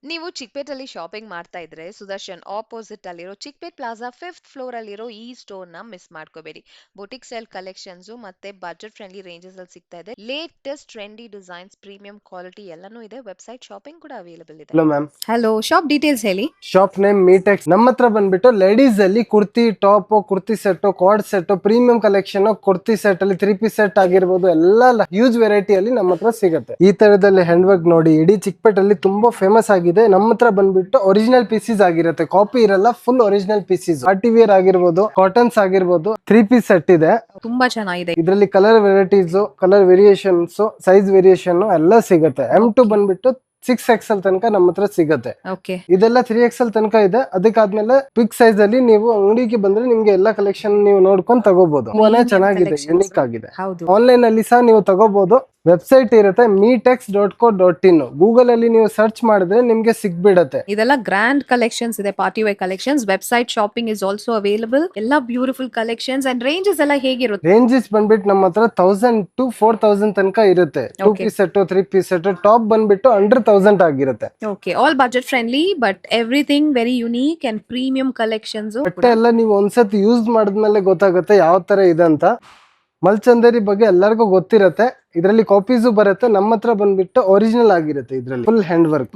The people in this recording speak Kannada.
ನೀವು ಚಿಕ್ಪೇಟಲ್ಲಿ ಶಾಪಿಂಗ್ ಮಾಡ್ತಾ ಇದ್ರೆ ಸುದರ್ಶನ್ ಆಪೋಸಿಟ್ ಅಲ್ಲಿರೋ ಚಿಕ್ಪೇಟ್ ಪ್ಲಾಜಾ ಫಿಫ್ತ್ ಫ್ಲೋರ್ ಅಲ್ಲಿರೋ ಈ ಸ್ಟೋರ್ ನ ಮಿಸ್ ಮಾಡ್ಕೋಬೇಡಿ. ಬೊಟಿಕ್ ಸ್ಟೈಲ್ ಕಲೆಕ್ಷನ್ಸ್ ಮತ್ತೆ ಬಜೆಟ್ ಫ್ರೆಂಡ್ಲಿ ರೇಂಜಸ್ ಅಲ್ಲಿ ಸಿಗ್ತಾ ಇದೆ. Latest trendy designs, premium quality ಎಲ್ಲಾನು ಇದೆ. ವೆಬ್ಸೈಟ್ ಶಾಪಿಂಗ್ ಕೂಡ ಅವೈಲೇಬಲ್ ಇದೆ. Hello ma'am. Hello, shop details ಹೇಳಿ. Shop name Meetex. ನಮ್ಮ ಹತ್ರ ಬಂದ್ಬಿಟ್ಟು ಲೇಡೀಸ್ ಅಲ್ಲಿ kurti top, kurti set, card set, premium collection, kurti set ಅಲ್ಲಿ 3 ಪೀಸ್ ಸೆಟ್ ಆಗಿರ್ಬೋದು, ಎಲ್ಲ ಹ್ಯೂಜ್ ವೆರೈಟಿಯಲ್ಲಿ ನಮ್ಮ ಹತ್ರ ಸಿಗುತ್ತೆ. ಈ ತರದಲ್ಲಿ ಹ್ಯಾಂಡ್ ವರ್ಕ್ ನೋಡಿ, ಇಡೀ ಚಿಕ್ಕಪೇಟಲ್ಲಿ ತುಂಬಾ ಫೇಮಸ್ ಆಗಿದೆ. ನಮ್ಮ ಹತ್ರ ಬಂದ್ಬಿಟ್ಟು ಒರಿಜಿನಲ್ ಪೀಸಸ್ ಆಗಿರುತ್ತೆ, ಕಾಪಿ ಇರಲ್ಲ, full original pieces. Party wear ಆಗಿರ್ಬೋದು, ಕಾಟನ್ಸ್ ಆಗಿರ್ಬೋದು, 3 ಪೀಸ್ ಸೆಟ್ ಇದೆ. ತುಂಬಾ ಚೆನ್ನಾಗಿದೆ. ಇದರಲ್ಲಿ colour varieties, colour variations, size variation ಎಲ್ಲ ಸಿಗುತ್ತೆ. M2 ಬಂದ್ಬಿಟ್ಟು 6XL ತನಕ ನಮ್ಮ ಹತ್ರ ಸಿಗುತ್ತೆ. ಓಕೆ, ಇದೆಲ್ಲ 3XL ತನಕ ಇದೆ. ಅದಕ್ಕಾದ್ಮೇಲೆ ಬಿಗ್ ಸೈಜ್ ಅಲ್ಲಿ ನೀವು ಅಂಗಡಿಗೆ ಬಂದ್ರೆ ನಿಮ್ಗೆ ಎಲ್ಲಾ ಕಲೆಕ್ಷನ್ ನೀವು ನೋಡ್ಕೊಂಡು ತಗೋಬಹುದು. ತುಂಬಾನೇ ಚೆನ್ನಾಗಿದೆ, collections. ಯುನಿಕ್ ಆಗಿದೆ. ಹೌದು. ಆನ್ಲೈನ್ ಅಲ್ಲಿ ಸಹ ನೀವು ತಗೋಬಹುದು. ವೆಬ್ಸೈಟ್ ಇರುತ್ತೆ metex.co.in. ಗೂಗಲ್ ಅಲ್ಲಿ ನೀವು ಸರ್ಚ್ ಮಾಡಿದ್ರೆ ನಿಮ್ಗೆ ಸಿಗ್ಬಿಡತ್ತೆ. ಇದೆಲ್ಲ ಗ್ರ್ಯಾಂಡ್ ಕಲೆಕ್ಷನ್ಸ್ ಇದೆ, party wear collections. Website shopping is also available. ಎಲ್ಲ ಬ್ಯೂಟಿಫುಲ್ ಕಲೆಕ್ಷನ್ಸ್ ಅಂಡ್ ರೇಂಜಸ್ ಎಲ್ಲ ಹೇಗಿರುತ್ತೆ? ರೇಂಜಸ್ ಬಂದ್ಬಿಟ್ಟು ನಮ್ಮ ಹತ್ರ 1000 to 4000 ತನಕ ಇರುತ್ತೆ. 2 Okay. Piece set, 3 piece set, top ಬಂದ್ಬಿಟ್ಟು ಅಂಡರ್ 1000 ಆಗಿರುತ್ತೆ. Okay, all budget friendly but everything very unique and premium collections. ಬಟ್ಟೆ ಎಲ್ಲ ನೀವು ಒಂದ್ಸತಿ ಯೂಸ್ ಮಾಡಿದ್ಮೇಲೆ ಗೊತ್ತಾಗುತ್ತೆ ಯಾವ ತರ ಇದೆ ಅಂತ. ಮಲ್ಚಂದೇರಿ ಬಗ್ಗೆ ಎಲ್ಲರಿಗೂ ಗೊತ್ತಿರತ್ತೆ. ಇದರಲ್ಲಿ ಕಾಪೀಸು ಬರುತ್ತೆ. ನಮ್ಮ ಹತ್ರ ಬಂದ್ಬಿಟ್ಟು ಒರಿಜಿನಲ್ ಆಗಿರುತ್ತೆ. ಇದರಲ್ಲಿ ಫುಲ್ ಹ್ಯಾಂಡ್ ವರ್ಕ್.